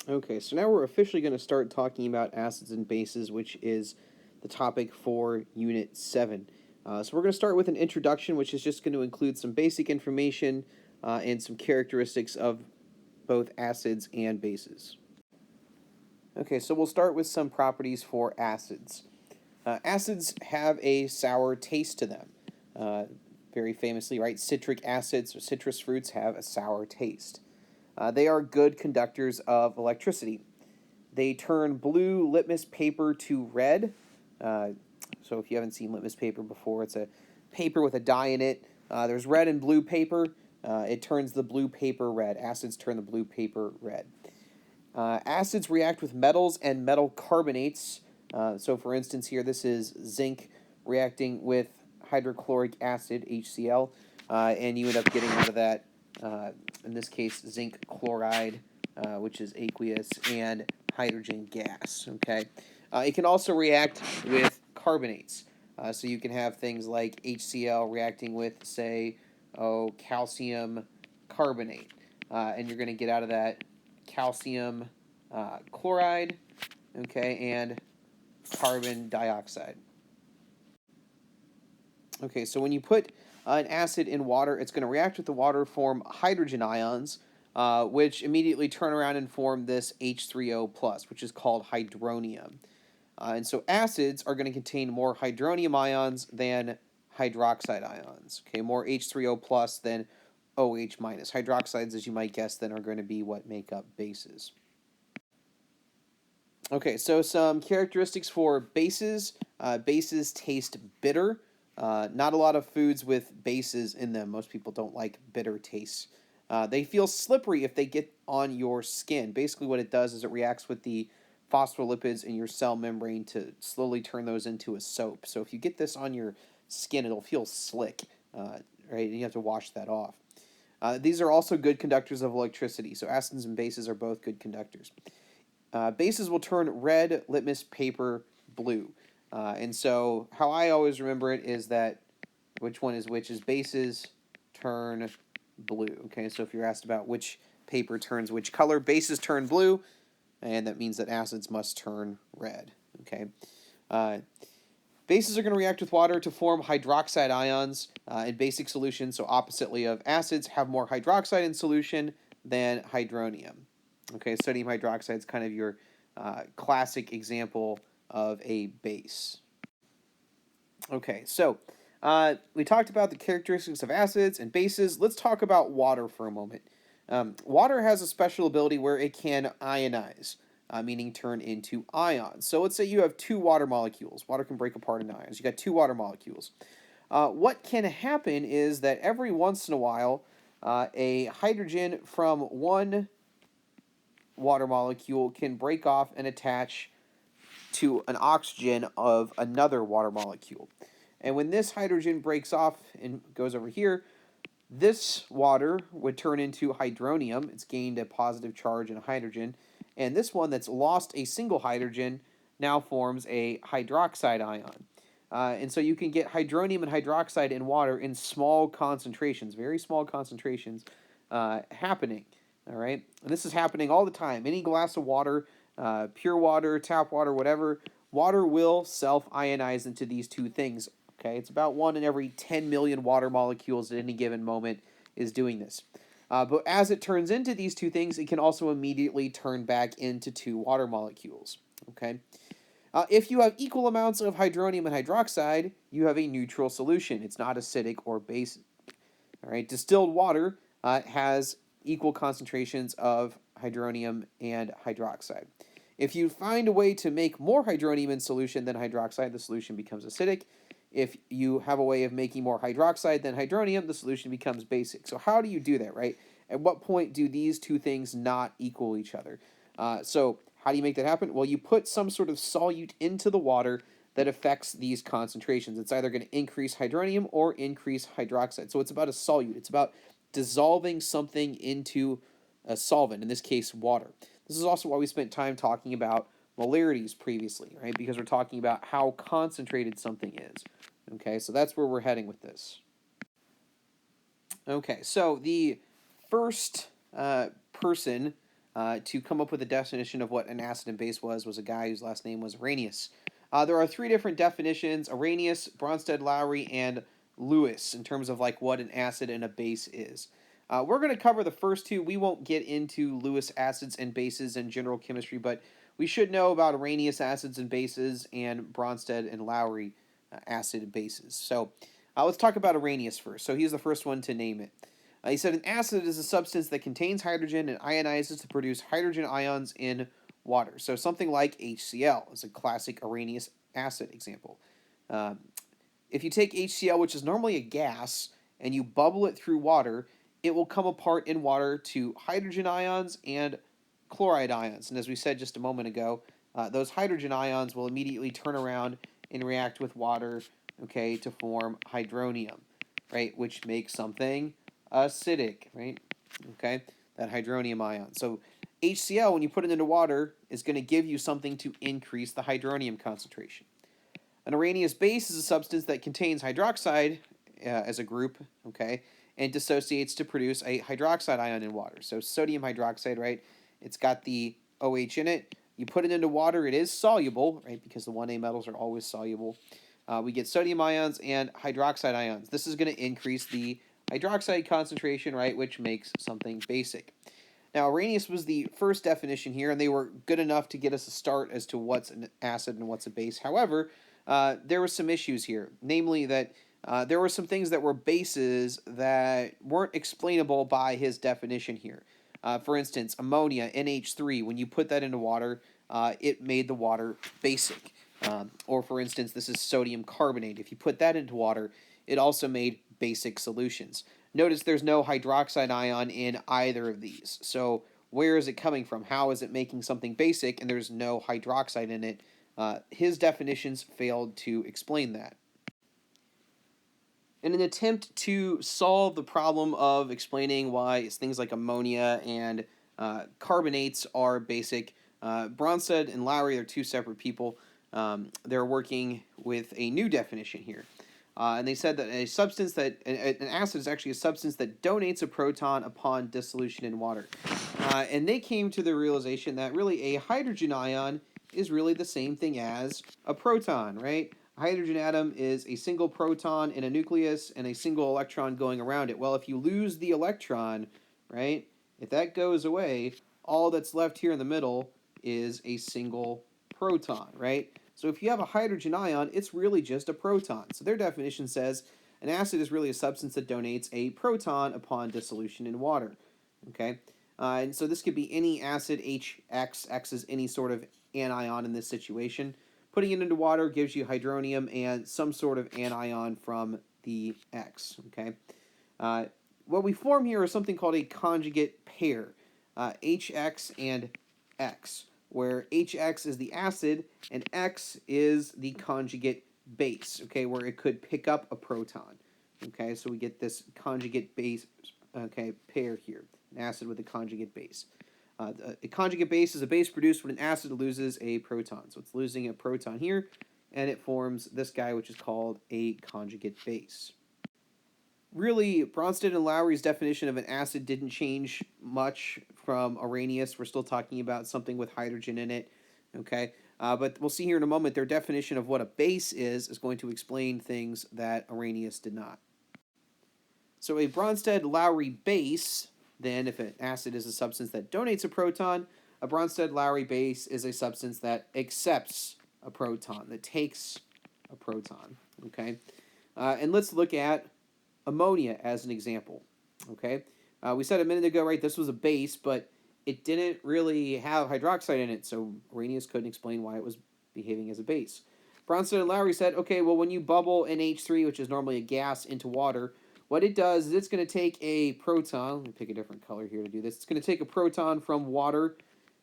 Okay, so now we're officially going to start talking about acids and bases, which is the topic for Unit 7. So we're going to start with an introduction, which is just going to include some basic information and some characteristics of both acids and bases. Okay, so we'll start with some properties for acids. Acids have a sour taste to them. Very famously, right? Citric acids or citrus fruits have a sour taste. They are good conductors of electricity. They turn blue litmus paper to red. So if you haven't seen litmus paper before, it's a paper with a dye in it. There's red and blue paper. It turns the blue paper red. Acids turn the blue paper red. Acids react with metals and metal carbonates. So for instance here, this is zinc reacting with hydrochloric acid, HCl, and you end up getting out of that, in this case, zinc chloride, which is aqueous, and hydrogen gas, okay? It can also react with carbonates. So you can have things like HCl reacting with, say, calcium carbonate, and you're going to get out of that calcium chloride, okay, and carbon dioxide. Okay, so when you put an acid in water, it's going to react with the water, form hydrogen ions, which immediately turn around and form this H3O+, which is called hydronium. And so acids are going to contain more hydronium ions than hydroxide ions. Okay, more H3O+ than OH-. Hydroxides, as you might guess, then are going to be what make up bases. Okay, so some characteristics for bases. Bases taste bitter. Not a lot of foods with bases in them. Most people don't like bitter tastes. They feel slippery if they get on your skin. Basically what it does is it reacts with the phospholipids in your cell membrane to slowly turn those into a soap. So if you get this on your skin, it'll feel slick, right? And you have to wash that off. These are also good conductors of electricity. So acids and bases are both good conductors. Bases will turn red litmus paper blue. And so how I always remember it is that which one is which is bases turn blue. Okay, so if you're asked about which paper turns which color, bases turn blue, and that means that acids must turn red. Okay. Bases are going to react with water to form hydroxide ions in basic solutions, so oppositely of acids, have more hydroxide in solution than hydronium. Okay, sodium hydroxide is kind of your classic example of a base. Okay, so we talked about the characteristics of acids and bases. Let's talk about water for a moment. Water has a special ability where it can ionize, meaning turn into ions. So let's say you have two water molecules. Water can break apart into ions. You got two water molecules. What can happen is that every once in a while, a hydrogen from one water molecule can break off and attach to an oxygen of another water molecule. And when this hydrogen breaks off and goes over here, this water would turn into hydronium. It's gained a positive charge in a hydrogen. And this one that's lost a single hydrogen now forms a hydroxide ion. And so you can get hydronium and hydroxide in water in small concentrations, very small concentrations, happening. All right, and this is happening all the time. Any glass of water, pure water, tap water, whatever, water will self-ionize into these two things. Okay, it's about 1 in every 10 million water molecules at any given moment is doing this. But as it turns into these two things, it can also immediately turn back into two water molecules. Okay. If you have equal amounts of hydronium and hydroxide, you have a neutral solution. It's not acidic or basic. All right. Distilled water has equal concentrations of hydronium and hydroxide. If you find a way to make more hydronium in solution than hydroxide, the solution becomes acidic. If you have a way of making more hydroxide than hydronium, the solution becomes basic. So how do you do that, right? At what point do these two things not equal each other? So how do you make that happen? Well, you put some sort of solute into the water that affects these concentrations. It's either going to increase hydronium or increase hydroxide. So it's about a solute. It's about dissolving something into a solvent, in this case, water. This is also why we spent time talking about molarities previously, right? Because we're talking about how concentrated something is. Okay, so that's where we're heading with this. Okay, so the first person to come up with a definition of what an acid and base was a guy whose last name was Arrhenius. There are three different definitions: Arrhenius, Bronsted-Lowry, and Lewis, in terms of like what an acid and a base is. We're going to cover the first two. We won't get into Lewis acids and bases in general chemistry, but we should know about Arrhenius acids and bases and Bronsted and Lowry acid and bases. So let's talk about Arrhenius first. So he's the first one to name it. He said an acid is a substance that contains hydrogen and ionizes to produce hydrogen ions in water. So something like HCl is a classic Arrhenius acid example. If you take HCl, which is normally a gas, and you bubble it through water, it will come apart in water to hydrogen ions and chloride ions. And as we said just a moment ago, those hydrogen ions will immediately turn around and react with water, okay, to form hydronium, right, which makes something acidic, right, okay, that hydronium ion. So HCl, when you put it into water, is going to give you something to increase the hydronium concentration. An Arrhenius base is a substance that contains hydroxide as a group, okay, and dissociates to produce a hydroxide ion in water. So sodium hydroxide, right, it's got the OH in it. You put it into water, it is soluble, right, because the 1A metals are always soluble. We get sodium ions and hydroxide ions. This is going to increase the hydroxide concentration, right, which makes something basic. Now, Arrhenius was the first definition here, and they were good enough to get us a start as to what's an acid and what's a base. However, there were some issues here, namely that there were some things that were bases that weren't explainable by his definition here. For instance, ammonia, NH3, when you put that into water, it made the water basic. Or for instance, this is sodium carbonate. If you put that into water, it also made basic solutions. Notice there's no hydroxide ion in either of these. So where is it coming from? How is it making something basic and there's no hydroxide in it? His definitions failed to explain that. In an attempt to solve the problem of explaining why things like ammonia and carbonates are basic, Bronsted and Lowry are two separate people. They're working with a new definition here. And they said that an acid is actually a substance that donates a proton upon dissolution in water. And they came to the realization that really a hydrogen ion is really the same thing as a proton, right? A hydrogen atom is a single proton in a nucleus and a single electron going around it. Well, if you lose the electron, right, if that goes away, all that's left here in the middle is a single proton, right? So if you have a hydrogen ion, it's really just a proton. So their definition says an acid is really a substance that donates a proton upon dissolution in water, okay? And so this could be any acid, HX. X is any sort of anion in this situation. Putting it into water gives you hydronium and some sort of anion from the X, okay? What we form here is something called a conjugate pair, HX and X, where HX is the acid and X is the conjugate base, okay, where it could pick up a proton, okay? So we get this conjugate base, okay, pair here, an acid with a conjugate base. A conjugate base is a base produced when an acid loses a proton. So it's losing a proton here, and it forms this guy, which is called a conjugate base. Really, Bronsted and Lowry's definition of an acid didn't change much from Arrhenius. We're still talking about something with hydrogen in it, okay? But we'll see here in a moment their definition of what a base is going to explain things that Arrhenius did not. So a Bronsted-Lowry base, then, if an acid is a substance that donates a proton, a Bronsted-Lowry base is a substance that accepts a proton, that takes a proton, okay? And let's look at ammonia as an example, okay? We said a minute ago, right, this was a base, but it didn't really have hydroxide in it, so Arrhenius couldn't explain why it was behaving as a base. Bronsted and Lowry said, okay, well, when you bubble NH3, which is normally a gas, into water, what it does is it's going to take a proton, let me pick a different color here to do this, it's going to take a proton from water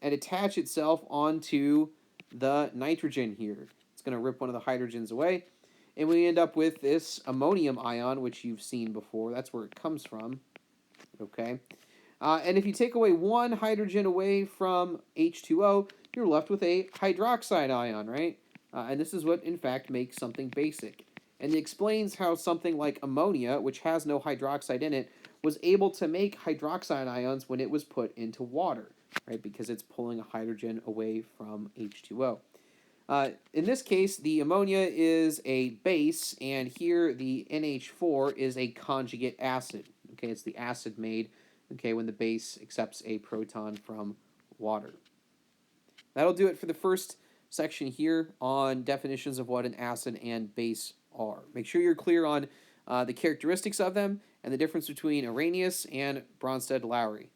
and attach itself onto the nitrogen here. It's going to rip one of the hydrogens away, and we end up with this ammonium ion, which you've seen before. That's where it comes from, okay? And if you take away one hydrogen away from H2O, you're left with a hydroxide ion, right? And this is what, in fact, makes something basic. And it explains how something like ammonia, which has no hydroxide in it, was able to make hydroxide ions when it was put into water. right? Because it's pulling a hydrogen away from H2O. In this case, the ammonia is a base, and here the NH4 is a conjugate acid. Okay, it's the acid made, okay, when the base accepts a proton from water. That'll do it for the first section here on definitions of what an acid and base are. Make sure you're clear on the characteristics of them and the difference between Arrhenius and Bronsted-Lowry.